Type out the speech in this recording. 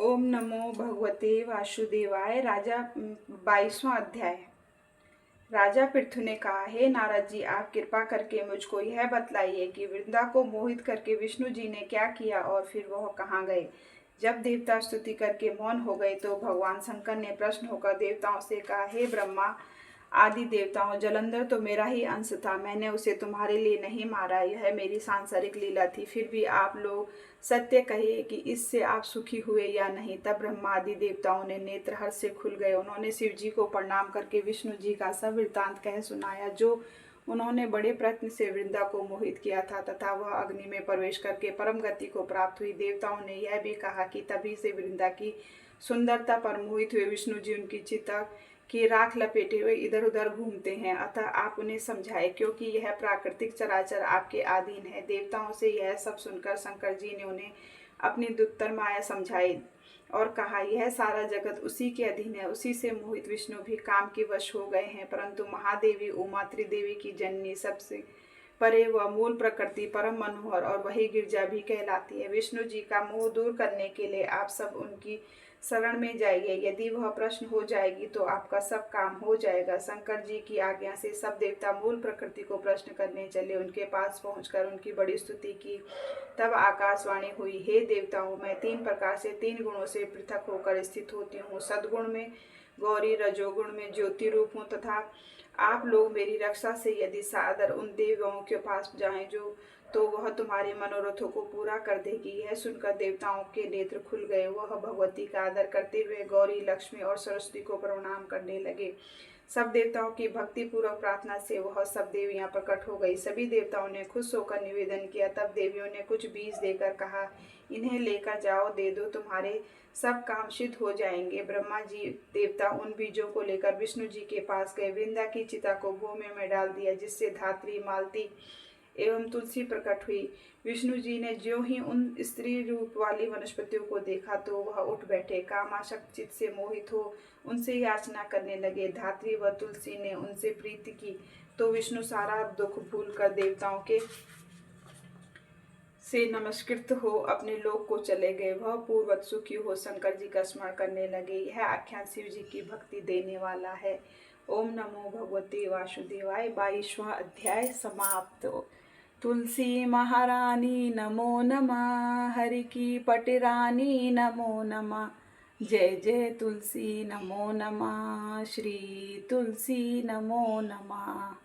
ओम नमो भगवते वासुदेवाय। राजा 22वां अध्याय। राजा पृथु ने कहा, हे नारद जी, आप कृपा करके मुझको यह बतलाइए कि वृंदा को मोहित करके विष्णु जी ने क्या किया और फिर वह कहाँ गए। जब देवता स्तुति करके मौन हो गए तो भगवान शंकर ने प्रश्न होकर देवताओं से कहा, हे ब्रह्मा आदि देवताओं, जलंधर तो मेरा ही अंश था, मैंने उसे तुम्हारे लिए नहीं मारा, यह मेरी सांसारिक लीला थी। फिर भी आप लोग सत्य कहिए कि इससे आप सुखी हुए या नहीं। तब ब्रह्मा आदि देवताओं ने नेत्र हर्ष से खुल गए। उन्होंने शिव जी को प्रणाम करके विष्णु जी का सब वृत्तांत कह सुनाया, जो उन्होंने बड़े प्रयत्न से वृंदा को मोहित किया था तथा वह अग्नि में प्रवेश करके परम गति को प्राप्त हुई। देवताओं ने यह भी कहा कि तभी से वृंदा की सुंदरता पर मोहित हुए विष्णु जी उनकी चिता की राख लपेटे हुए इधर उधर घूमते हैं, अतः आप उन्हें समझाए, क्योंकि यह प्राकृतिक चराचर आपके अधीन है। देवताओं से यह सब सुनकर शंकर जी ने उन्हें अपनी दुत्तर माया समझाई और कहा, यह सारा जगत उसी के अधीन है। उसी से मोहित विष्णु भी काम के वश हो गए हैं, परंतु महादेवी उमा त्रिदेवी की जननी सबसे परे वह मूल प्रकृति परम मनोहर और वही गिरजा भी कहलाती है। विष्णु जी का मोह दूर करने के लिए आप सब उनकी शरण में जाइए। यदि वह प्रश्न हो जाएगी तो आपका सब काम हो जाएगा। शंकर जी की आज्ञा से सब देवता मूल प्रकृति को प्रश्न करने चले। उनके पास पहुंचकर उनकी बड़ी स्तुति की। तब आकाशवाणी हुई, हे देवताओं, मैं 3 प्रकार से 3 गुणों से पृथक होकर स्थित होती हूँ। सद्गुण में गौरी, रजोगुण में ज्योति रूप हूँ तथा आप लोग मेरी रक्षा से यदि सादर उन देवों के पास जाएं तो वह तुम्हारे मनोरथों को पूरा कर देगी। यह सुनकर देवताओं के नेत्र खुल गए। वह भगवती का आदर करते हुए गौरी, लक्ष्मी और सरस्वती को प्रणाम करने लगे। सब देवताओं की भक्ति पूर्वक प्रार्थना से वह सब देवियां प्रकट हो गई। सभी देवताओं ने खुश होकर निवेदन किया। तब देवियों ने कुछ बीज देकर कहा, इन्हें लेकर जाओ, दे दो, तुम्हारे सब काम सिद्ध हो जाएंगे। ब्रह्मा जी देवता उन बीजों को लेकर विष्णु जी के पास गए। वृंदा की चिता को भूमि में डाल दिया, जिससे धात्री, मालती एवं तुलसी प्रकट हुई। विष्णु जी ने ज्यों ही उन स्त्री रूप वाली वनस्पतियों को देखा तो वह उठ बैठे। कामासक्त चित्त से मोहित हो उनसे याचना करने लगे। धात्री व तुलसी ने उनसे प्रीति की तो विष्णु सारा दुख भूलकर देवताओं के से नमस्कृत हो अपने लोक को चले गए। वह पूर्वत सुखी हो शंकर जी का स्मरण करने लगे। यह आख्यान शिव जी की भक्ति देने वाला है। ओम नमो भगवते वासुदेवाय। 22वां अध्याय समाप्त। तुलसी महारानी नमो नमः, हरि की पटरानी नमो नमः, जय जय तुलसी नमो नमः, श्री तुलसी नमो नमः।